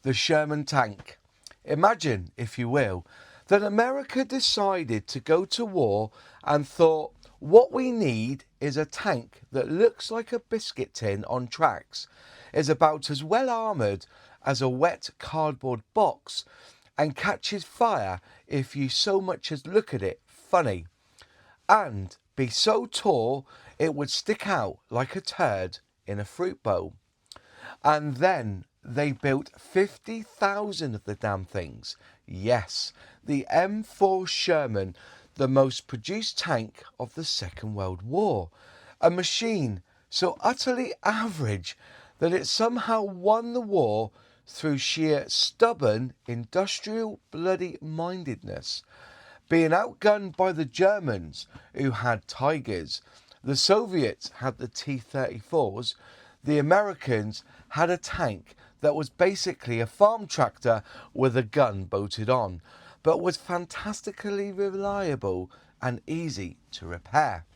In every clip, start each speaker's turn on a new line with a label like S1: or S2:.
S1: the Sherman tank. Imagine, if you will, that America decided to go to war and thought, what we need is a tank that looks like a biscuit tin on tracks, is about as well armoured as a wet cardboard box, and catches fire if you so much as look at it funny, and be so tall it would stick out like a turd in a fruit bowl. And then they built 50,000 of the damn things. Yes, the M4 Sherman, the most produced tank of the Second World War. A machine so utterly average that it somehow won the war through sheer stubborn industrial bloody mindedness. Being outgunned by the Germans, who had Tigers, the Soviets had the T-34s, the Americans had a tank that was basically a farm tractor with a gun bolted on, but was fantastically reliable and easy to repair.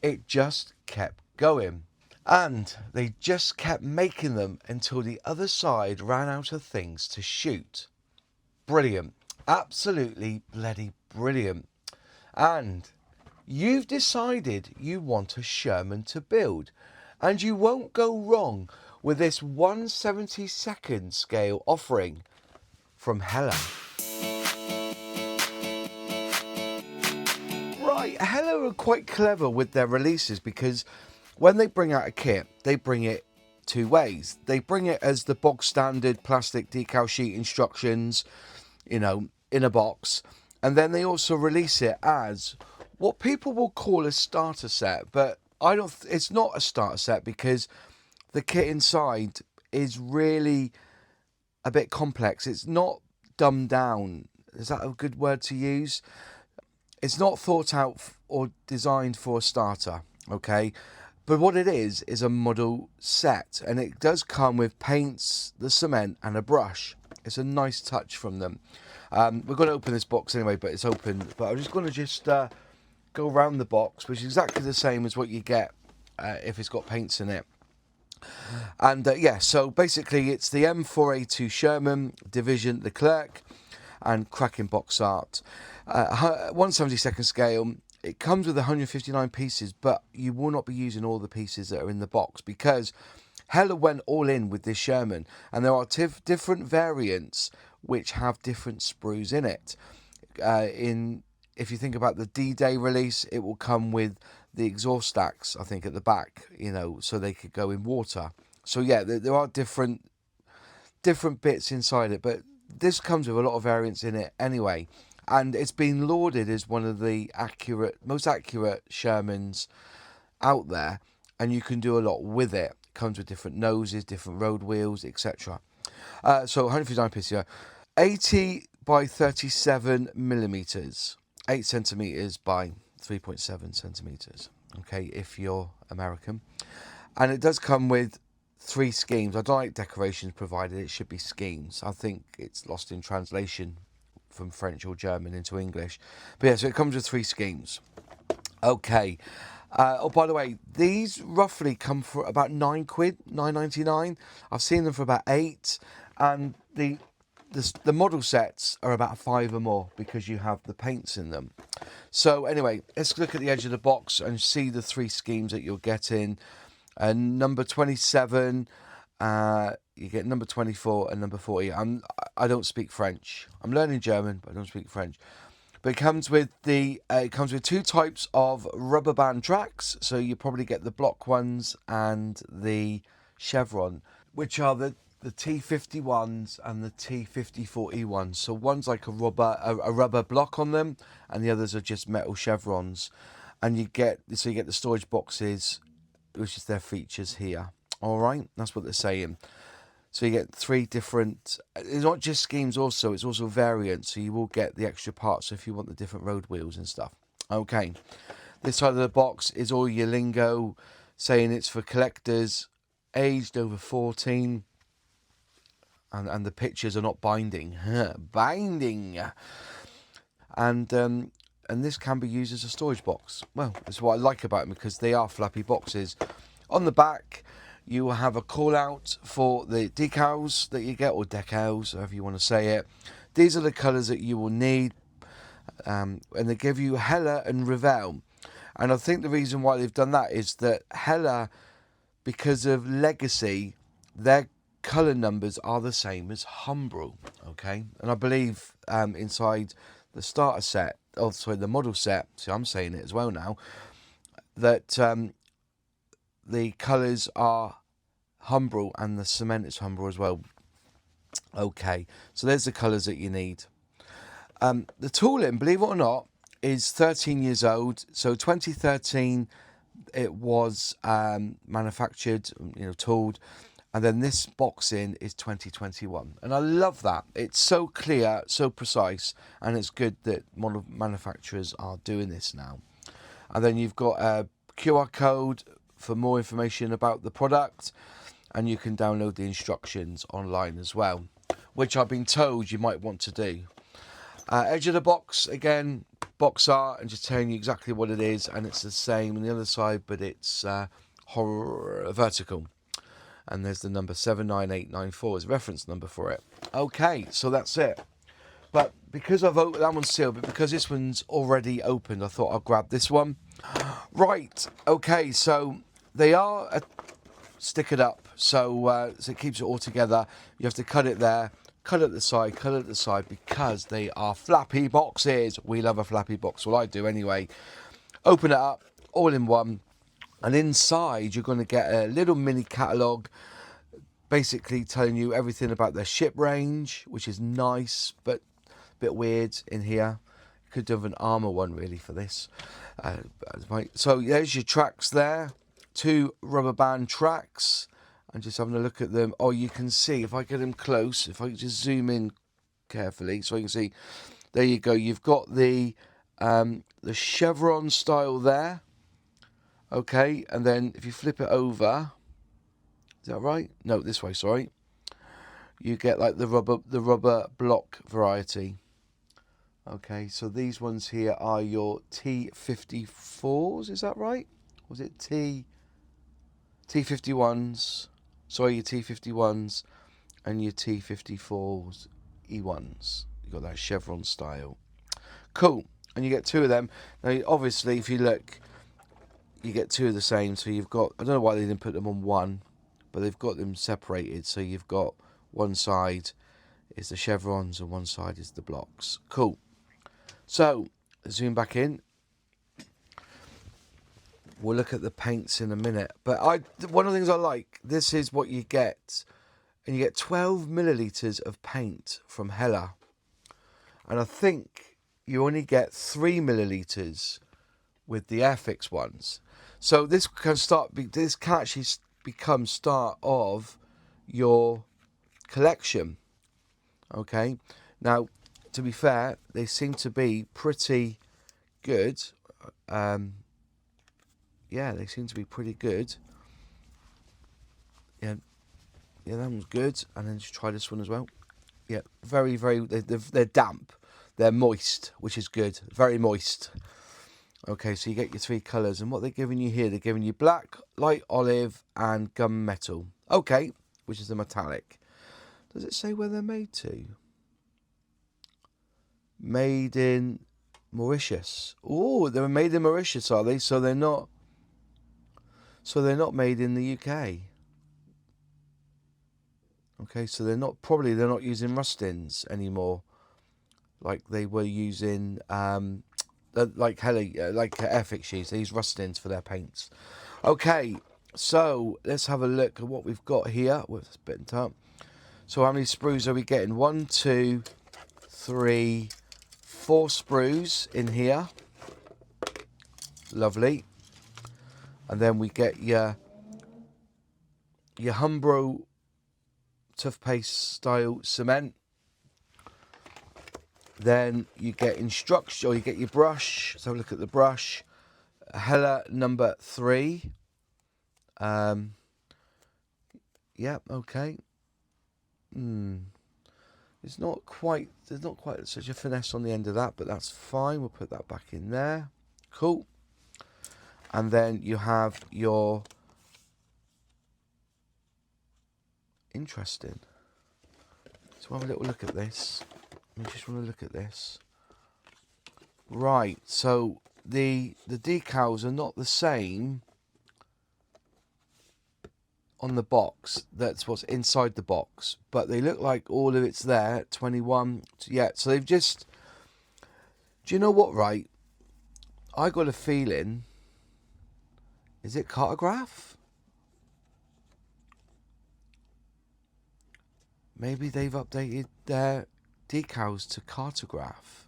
S1: It just kept going. And they just kept making them until the other side ran out of things to shoot. Brilliant. Absolutely bloody brilliant. And you've decided you want a Sherman to build, and you won't go wrong with this 1/72nd scale offering from Heller. Right, Heller are quite clever with their releases, because when they bring out a kit, they bring it two ways. They bring it as the bog standard plastic decal sheet instructions, in a box, and then they also release it as what people will call a starter set, but it's not a starter set, because the kit inside is really a bit complex. It's not dumbed down. Is that a good word to use? It's not thought out or designed for a starter, okay? But what it is a model set, and it does come with paints, the cement, and a brush. It's a nice touch from them. We're going to open this box anyway, but it's open. But I'm just going to go around the box, which is exactly the same as what you get if it's got paints in it. And yeah, so basically it's the M4A2 Sherman, Division Leclerc, and cracking box art. 1/72nd scale. It comes with 159 pieces, but you will not be using all the pieces that are in the box, because Heller went all in with this Sherman, and there are different variants which have different sprues in it. If you think about the D-Day release, it will come with the exhaust stacks, I think, at the back, so they could go in water. So yeah, there are different bits inside it, but this comes with a lot of variants in it anyway. And it's been lauded as one of the most accurate Shermans out there, and you can do a lot with it. It comes with different noses, different road wheels, etc. So 159 pieces, 80 by 37 millimeters, 8 centimeters by 3.7 centimeters. Okay, if you're American, and it does come with 3 schemes. I don't like decorations provided. It should be schemes. I think it's lost in translation from French or German into English. But yeah, so it comes with 3 schemes. Okay. Oh, by the way, these roughly come for about £9, £9.99. I've seen them for about 8, and the model sets are about 5 or more, because you have the paints in them. So anyway, let's look at the edge of the box and see the 3 schemes that you're getting. Number 27. You get number 24 and number 40. I don't speak French. I'm learning German, but I don't speak French. But it comes with 2 types of rubber band tracks. So you probably get the block ones and the chevron, which are the T51s and the T54E ones. So one's like a rubber block on them, and the others are just metal chevrons. And you get the storage boxes, which is their features here. All right, that's what they're saying. So you get 3 different, it's not just schemes also, it's also variants. So you will get the extra parts if you want the different road wheels and stuff. Okay, this side of the box is all your lingo, saying it's for collectors aged over 14. And the pictures are not binding. Binding. And this can be used as a storage box. Well, that's what I like about them, because they are flappy boxes. On the back, You will have a call out for the decals that you get, or decals, however you want to say it. These are the colours that you will need, and they give you Heller and Revell. And I think the reason why they've done that is that Heller, because of legacy, their colour numbers are the same as Humbrol, okay? And I believe inside the starter set, the model set, see I'm saying it as well now, that the colours are Humbrol and the cement is Humbrol as well. Okay, so there's the colours that you need. The tooling, believe it or not, is 13 years old. So 2013 it was manufactured, tooled. And then this boxing is 2021. And I love that. It's so clear, so precise. And it's good that manufacturers are doing this now. And then you've got a QR code for more information about the product. And you can download the instructions online as well, which I've been told you might want to do. Edge of the box, again, box art, and just telling you exactly what it is. And it's the same on the other side, but it's vertical. And there's the number 79894 as a reference number for it. Okay, so that's it. But because I've opened that one's sealed, but because this one's already opened, I thought I'll grab this one. Right, okay, so they are stickered up, so it keeps it all together. You have to cut it there, cut it at the side, because they are flappy boxes. We love a flappy box, well I do anyway. Open it up, all in one. And inside, you're going to get a little mini catalogue, basically telling you everything about their ship range, which is nice, but a bit weird in here. Could have an armour one, really, for this. So there's your tracks there. 2 rubber band tracks. And just having a look at them. Oh, you can see, if I get them close, if I just zoom in carefully, so you can see, there you go. You've got the chevron style there. Okay, and then if you flip it over, is that right? No, this way, sorry. You get like the rubber block variety. Okay, so these ones here are your T54s, is that right? Was it T51s? Sorry, your T51s and your T54s, E1s. You got that chevron style. Cool, and you get 2 of them. Now, obviously, if you look, you get 2 of the same, so you've got, I don't know why they didn't put them on one, but they've got them separated, so you've got one side is the chevrons and one side is the blocks. Cool. So, zoom back in. We'll look at the paints in a minute, but one of the things I like, this is what you get, and you get 12 millilitres of paint from Heller, and I think you only get 3 millilitres with the Airfix ones. So this can actually become start of your collection. Okay, now to be fair, they seem to be pretty good. Yeah, they seem to be pretty good. Yeah, that one's good. And then just try this one as well. Yeah, very, very. They're damp. They're moist, which is good. Very moist. Okay, so you get your 3 colours, and what they're giving you here, they're giving you black, light olive, and gunmetal. Okay, which is the metallic. Does it say where they're made to? Made in Mauritius. Oh, they're made in Mauritius, are they? So they're not. So they're not made in the UK. Okay, so they're not using rustins anymore, like they were using. Like Airfix use, they use rustins for their paints. Okay, so let's have a look at what we've got here. With this bit in time. So how many sprues are we getting? 1, 2, 3, 4 sprues in here. Lovely. And then we get your Humbrol tough paste style cement. Then you get instruction, or you get your brush. Let's have a look at the brush. Heller number 3. Yeah, okay. There's not quite such a finesse on the end of that, but that's fine. We'll put that back in there. Cool. And then you have your Interesting. So have a little look at this. I just want to look at this. Right, so the decals are not the same on the box. That's what's inside the box, but they look like all of it's there. 21, yeah. So they've just. Do you know what? Right, I got a feeling. Is it cartograph? Maybe they've updated their decals to cartograph.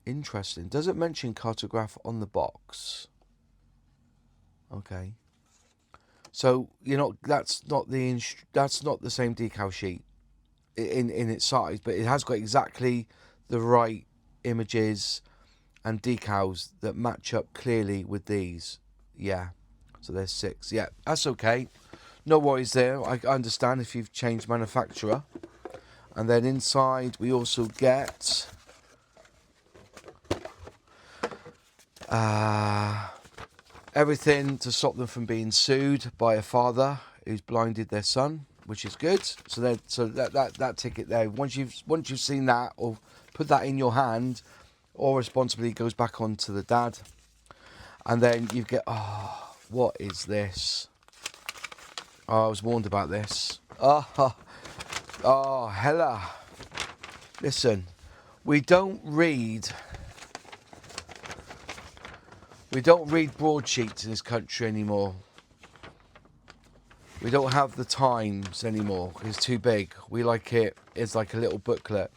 S1: Interesting. Doesn't mention cartograph on the box. Okay. So that's not the same decal sheet in its size, but it has got exactly the right images and decals that match up clearly with these. Yeah. So there's 6. Yeah, that's okay. No worries there. I understand if you've changed manufacturer. And then inside we also get everything to stop them from being sued by a father who's blinded their son, which is good. So that ticket there. Once you've seen that or put that in your hand, all responsibility goes back onto the dad. And then you get what is this? Oh, I was warned about this. Oh, Heller. Listen, we don't read broadsheets in this country anymore. We don't have the Times anymore. It's too big. We like it. It's like a little booklet.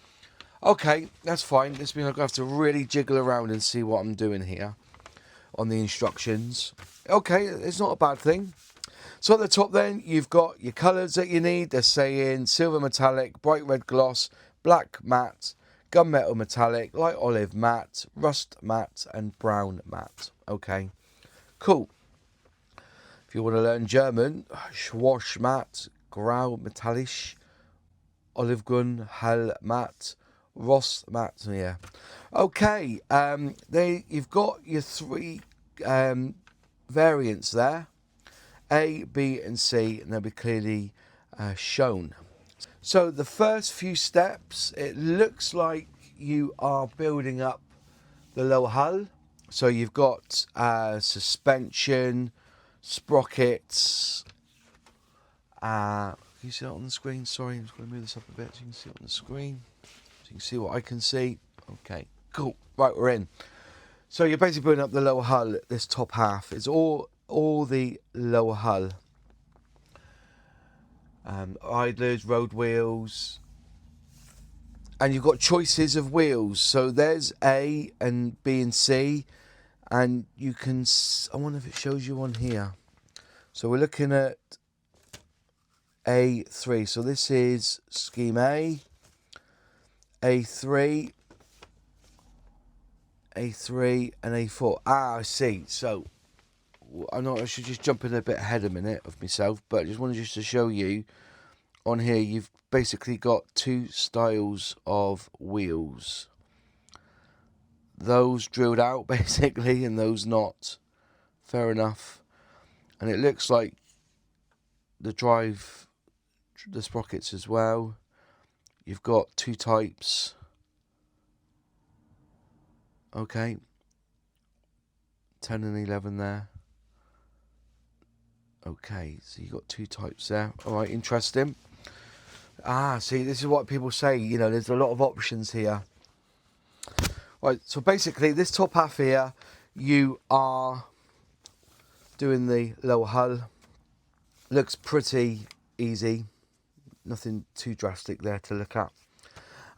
S1: Okay, that's fine. This means I'm going to have to really jiggle around and see what I'm doing here on the instructions. Okay, it's not a bad thing. So at the top then, you've got your colours that you need. They're saying silver metallic, bright red gloss, black matte, gunmetal metallic, light olive matte, rust matte, and brown matte. Okay, cool. If you want to learn German, Schwash matte, Grau metallisch, Olivgrün, Hell matte, Rost matte. Yeah. Okay. You've got your 3 variants there. A, B and C, and they'll be clearly shown. So the first few steps, it looks like you are building up the lower hull. So you've got suspension, sprockets. Can you see that on the screen? Sorry, I'm just going to move this up a bit so you can see it on the screen. So you can see what I can see. Okay, cool. Right, we're in. So you're basically building up the lower hull, this top half. It's all the lower hull. Idlers, road wheels. And you've got choices of wheels. So there's A and B and C. And you can... I wonder if it shows you on here. So we're looking at A3. So this is scheme A. A3. A3 and A4. I see. So... I should just jump in a bit ahead a minute of myself, but I just wanted to show you on here you've basically got 2 styles of wheels. Those drilled out basically and those not. Fair enough. And it looks like the sprockets as well. You've got 2 types. Okay. 10 and 11 there. Okay, so you've got 2 types there. All right, interesting. See, this is what people say. There's a lot of options here. Right, so basically, this top half here, you are doing the lower hull. Looks pretty easy. Nothing too drastic there to look at.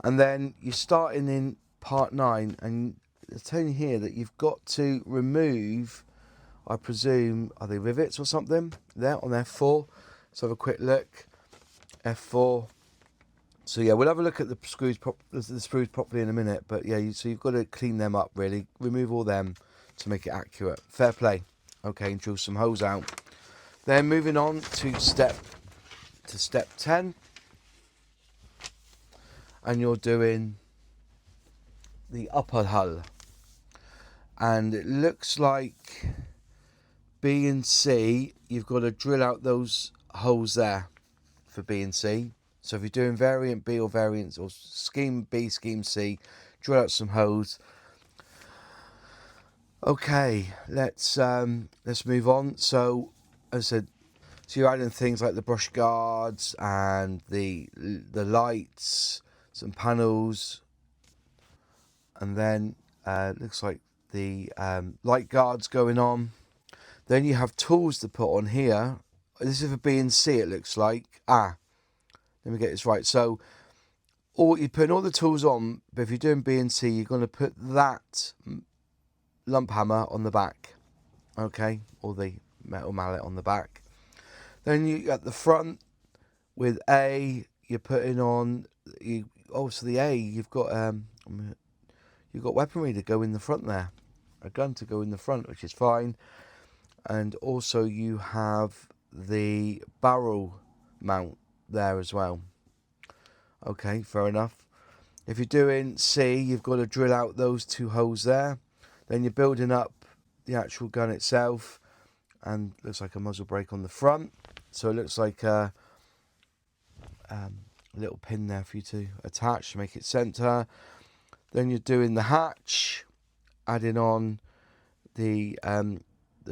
S1: And then you're starting in part 9, and it's telling you here that you've got to remove... I presume, are they rivets or something? There on F4. Let's have a quick look. F4. So yeah, we'll have a look at the screws properly in a minute. But yeah, so you've got to clean them up really. Remove all them to make it accurate. Fair play. Okay, and drill some holes out. Then moving on to step 10. And you're doing the upper hull. And it looks like... B and C, you've got to drill out those holes there for B and C. So if you're doing variant B or variant or scheme B, scheme C, drill out some holes. Okay, let's move on. So as I said, so you're adding things like the brush guards and the lights, some panels, and then looks like the light guards going on. Then you have tools to put on here. This is for B and C, it looks like. Let me get this right. So you're putting all the tools on, but if you're doing B and C, you're going to put that lump hammer on the back, okay, or the metal mallet on the back. Then you at the front with A, you're putting on so the A, you've got weaponry to go in the front there, a gun to go in the front, which is fine, and also you have the barrel mount there as well. Okay, fair enough. If you're doing C, you've got to drill out those 2 holes there. Then you're building up the actual gun itself, and looks like a muzzle brake on the front. So it looks like a little pin there for you to attach to make it center. Then you're doing the hatch, adding on the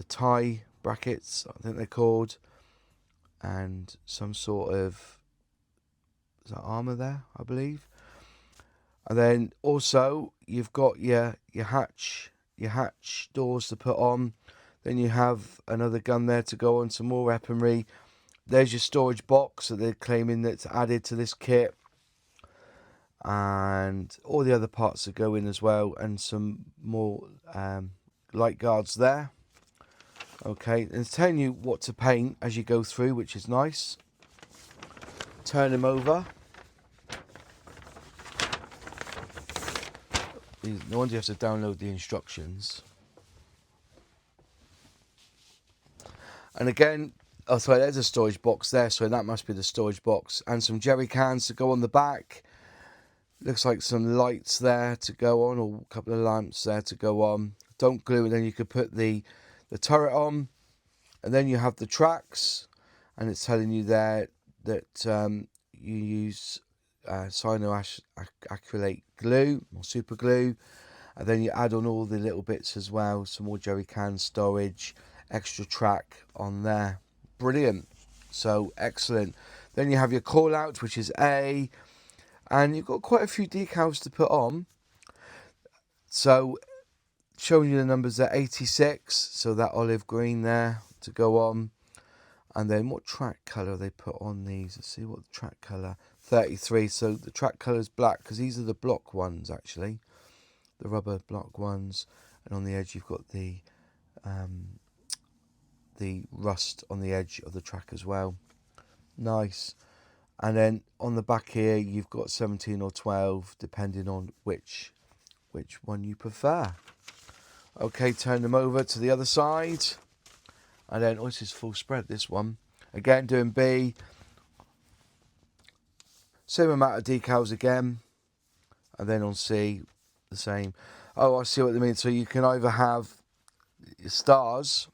S1: tie brackets, I think they're called, and some sort of, is that armor there, I believe. And then also you've got your hatch doors to put on. Then you have another gun there to go on, some more weaponry. There's your storage box that they're claiming that's added to this kit, and all the other parts that go in as well, and some more light guards there. Okay, and it's telling you what to paint as you go through, which is nice. Turn them over. No wonder you have to download the instructions. And again, oh sorry, there's a storage box there, so that must be the storage box. And some jerry cans to go on the back. Looks like some lights there to go on, or a couple of lamps there to go on. Don't glue, and then you could put the turret on. And then you have the tracks, and it's telling you there that you use cyanoacrylate glue or super glue, and then you add on all the little bits as well, some more jerry can storage, extra track on there. Brilliant. So excellent. Then you have your call out, which is A, and you've got quite a few decals to put on. So showing you the numbers there, 86, so that olive green there to go on. And then what track colour they put on these? Let's see what the track colour, 33. So the track colour is black, because these are the block ones actually, the rubber block ones. And on the edge you've got the rust on the edge of the track as well. Nice. And then on the back here you've got 17 or 12, depending on which one you prefer. Okay, turn them over to the other side. And then, this is full spread, this one. Again, doing B. Same amount of decals again. And then on C, the same. Oh, I see what they mean. So you can either have stars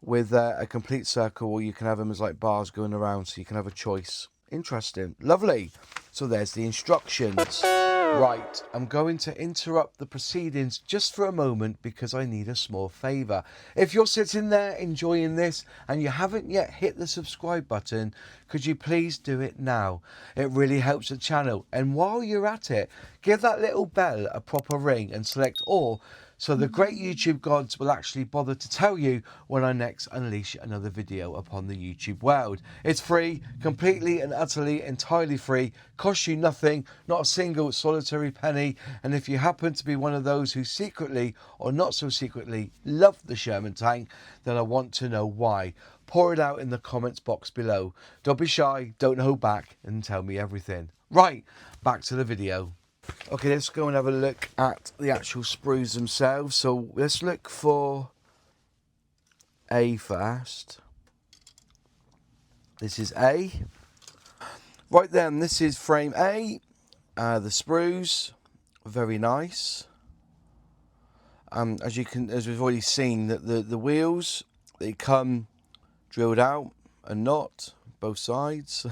S1: with a complete circle, or you can have them as like bars going around, so you can have a choice. Interesting. Lovely. So there's the instructions. Right, I'm going to interrupt the proceedings just for a moment because I need a small favour. If you're sitting there enjoying this and you haven't yet hit the subscribe button, could you please do it now? It really helps the channel. And while you're at it, give that little bell a proper ring and select all, so the great YouTube gods will actually bother to tell you when I next unleash another video upon the YouTube world. It's free, completely and utterly, entirely free, costs you nothing, not a single solitary penny, and if you happen to be one of those who secretly, or not so secretly, love the Sherman tank, then I want to know why. Pour it out in the comments box below. Don't be shy, don't hold back, and tell me everything. Right, back to the video. Okay, let's go and have a look at the actual sprues themselves. So let's look for A first. This is A. Right then, this is frame A. The sprues, very nice. As we've already seen, that the wheels, they come drilled out and not, both sides.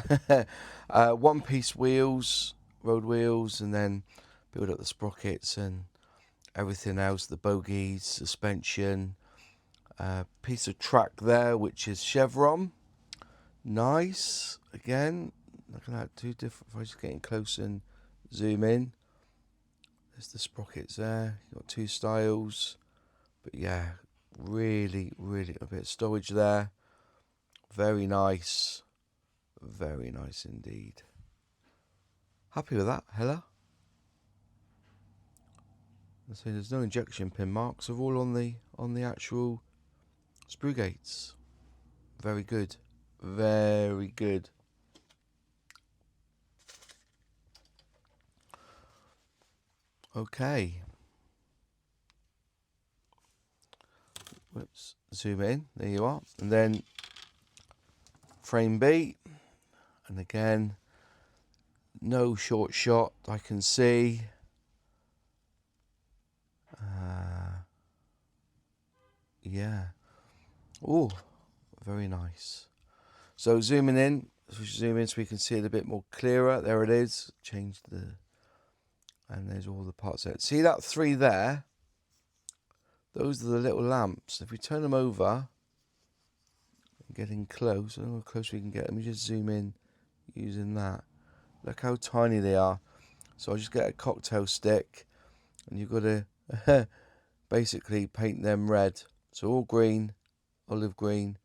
S1: One-piece wheels, road wheels, and then build up the sprockets and everything else, the bogies, suspension. Piece of track there, which is chevron. Nice. Again, looking at two different. If I just getting close and zoom in, there's the sprockets there. You've got two styles, but yeah, really a bit of storage there. Very nice indeed. Happy with that, Heller. So there's no injection pin marks. They're all on the actual sprue gates. Very good, very good. Okay. Whoops. Zoom in. There you are. And then frame B. And again, no short shot I can see. Yeah. Oh, very nice. So zooming in. Zoom in so we can see it a bit more clearer. There it is. Change the... And there's all the parts there. See that 3 there? Those are the little lamps. If we turn them over, getting close, I don't know how close we can get. Let me just zoom in using that. Look how tiny they are. So I'll just get a cocktail stick, and you've got to basically paint them red. So all green, olive green,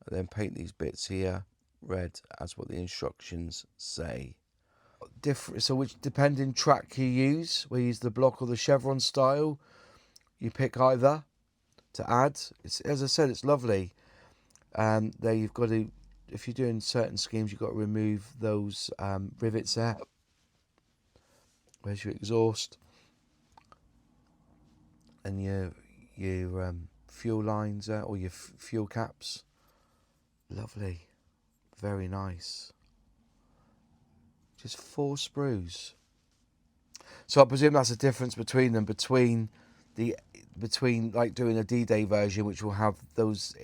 S1: and then paint these bits here red, as what the instructions say. Different. So which depending track you use, whether you use the block or the chevron style, you pick either to add. It's, as I said, it's lovely. There you've got to, if you're doing certain schemes, you've got to remove those rivets there. Where's your exhaust and your fuel lines there, or your fuel caps. Lovely, very nice. Just 4 sprues. So I presume that's the difference between them, between like doing a D-Day version, which will have those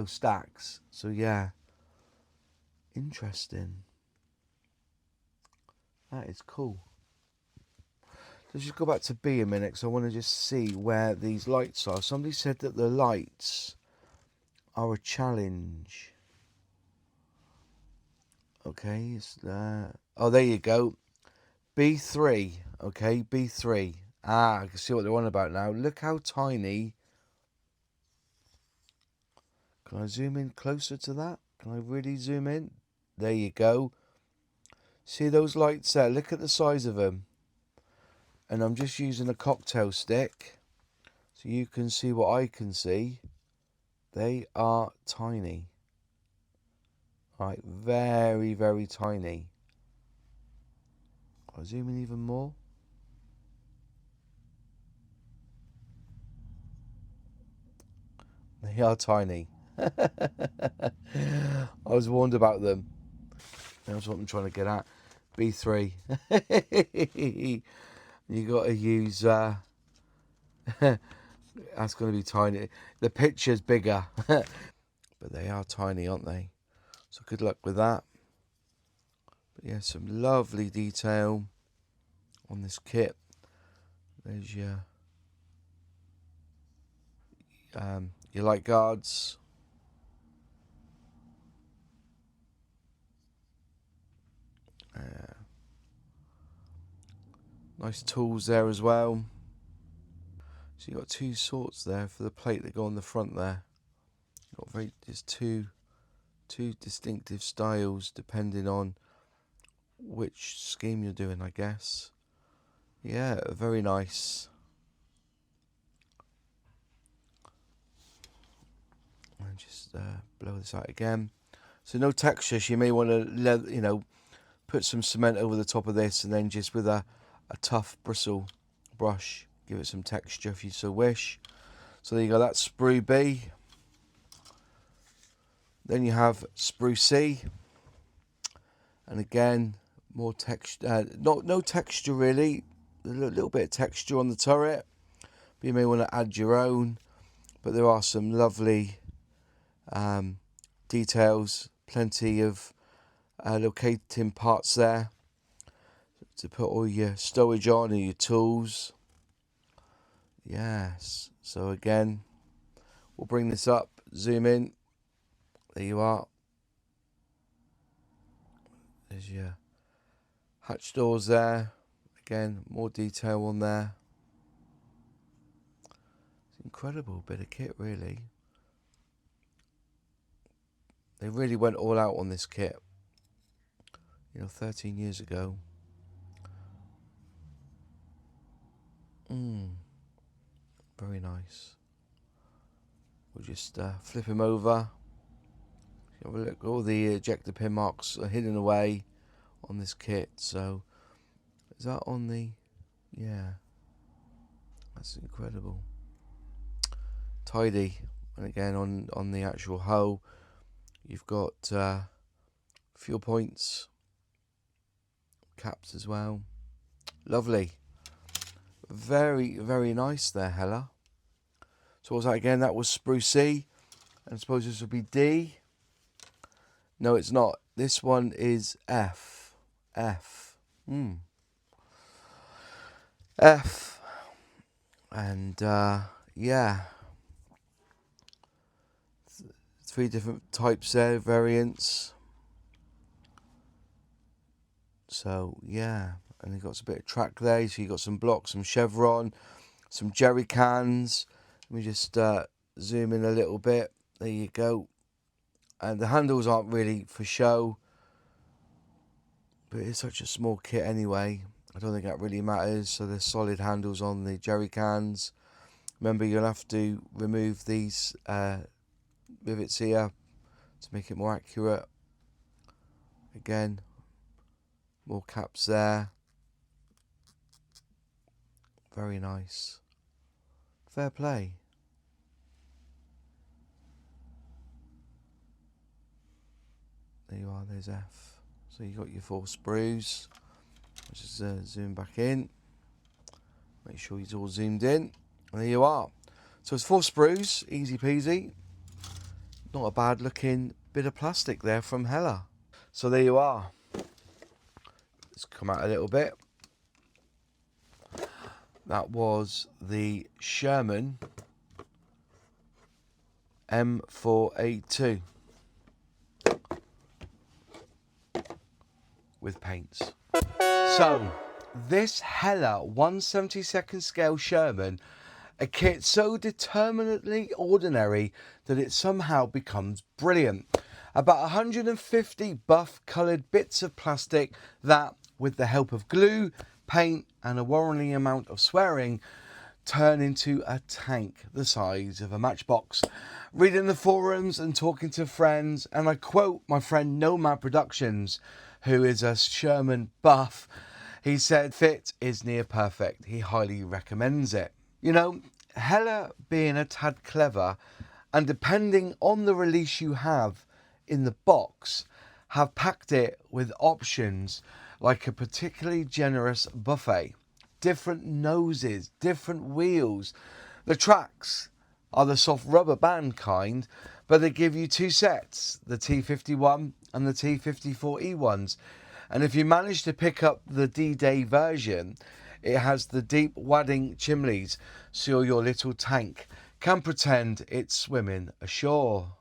S1: stacks. So yeah, interesting. That is cool. Let's just go back to B a minute, because I want to just see where these lights are. Somebody said that the lights are a challenge. Okay, it's there. Oh, there you go. B3. Okay, B3. Ah, I can see what they're on about now. Look how tiny. Can I zoom in closer to that? Can I really zoom in? There you go. See those lights there? Look at the size of them. And I'm just using a cocktail stick so you can see what I can see. They are tiny. Right, very tiny. I'll zoom in even more. They are tiny. I was warned about them. That's what I'm trying to get at. B3. You got to use... that's going to be tiny. The picture's bigger. But they are tiny, aren't they? So good luck with that. But yeah, some lovely detail on this kit. There's your light guards. Nice tools there as well. So you've got 2 sorts there for the plate that go on the front there. There's two distinctive styles depending on which scheme you're doing, I guess. Yeah, very nice. And just blow this out again. So no texture. So you may want to, put some cement over the top of this, and then just with a tough bristle brush, give it some texture if you so wish. So there you go. That's Sprue B. Then you have Sprue C, and again more texture. No texture really. A little bit of texture on the turret, but you may want to add your own. But there are some lovely details, plenty of locating parts there to put all your stowage on and your tools. Yes, so again, we'll bring this up, zoom in. There you are. There's your hatch doors there. Again, more detail on there. It's incredible bit of kit, really. They really went all out on this kit. 13 years ago. Very nice. We'll just flip him over. Have a look. All the ejector pin marks are hidden away on this kit. So, is that on the... Yeah. That's incredible. Tidy. And again, on the actual hull, you've got fuel points, caps as well. Lovely. Very, very nice there, Heller. So what was that again? That was Sprue C. And I suppose this would be D. No, it's not. This one is F. F. F. And, yeah. 3 different types there, variants. So, yeah. And you've got a bit of track there. So you've got some blocks, some chevron, some jerry cans. Let me just zoom in a little bit. There you go. And the handles aren't really for show, but it's such a small kit anyway. I don't think that really matters. So there's solid handles on the jerry cans. Remember, you'll have to remove these rivets here to make it more accurate. Again, more caps there. Very nice. Fair play. There you are, there's F. So you got your 4 sprues. Let's just zoom back in. Make sure he's all zoomed in. And there you are. So it's 4 sprues, easy peasy. Not a bad looking bit of plastic there from Heller. So there you are. Let's come out a little bit. That was the Sherman M4A2 with paints. So this Heller 1/72 scale Sherman, a kit so determinately ordinary that it somehow becomes brilliant. About 150 buff coloured bits of plastic that, with the help of glue, paint and a worrying amount of swearing, turn into a tank the size of a matchbox. Reading the forums and talking to friends, and I quote my friend Nomad Productions, who is a Sherman buff, he said, "Fit is near perfect. He highly recommends it." Heller, being a tad clever, and depending on the release you have in the box, have packed it with options like a particularly generous buffet. Different noses, different wheels. The tracks are the soft rubber band kind, but they give you 2 sets, the T51 and the T54E ones. And if you manage to pick up the D-Day version, it has the deep wadding chimneys, so your little tank can pretend it's swimming ashore.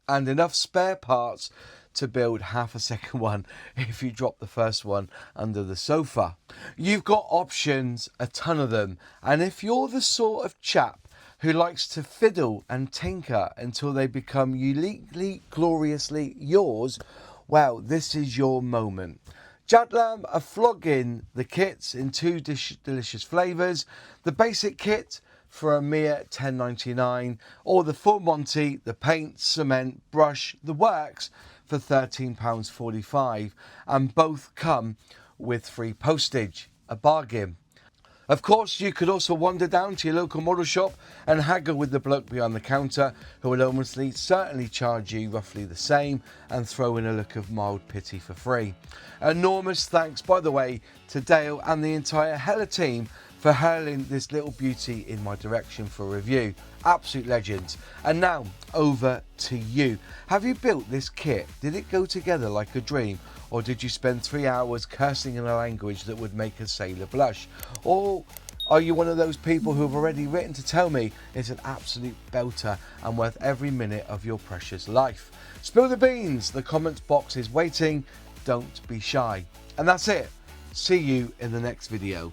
S1: And enough spare parts to build half a second one if you drop the first one under the sofa. You've got options, a ton of them, and if you're the sort of chap who likes to fiddle and tinker until they become uniquely, gloriously yours, well, this is your moment. Jadlam are flogging the kits in 2 delicious flavours. The basic kit for a mere $10.99, or the full Monty, the paint, cement, brush, the works for £13.45, and both come with free postage. A bargain. Of course, you could also wander down to your local model shop and haggle with the bloke behind the counter, who will almost certainly charge you roughly the same and throw in a look of mild pity for free. Enormous thanks, by the way, to Dale and the entire Heller team for hurling this little beauty in my direction for review. Absolute legends. And now over to you. Have you built this kit? Did it go together like a dream? Or did you spend 3 hours cursing in a language that would make a sailor blush? Or are you one of those people who have already written to tell me it's an absolute belter and worth every minute of your precious life? Spill the beans, the comments box is waiting, don't be shy. And that's it. See you in the next video.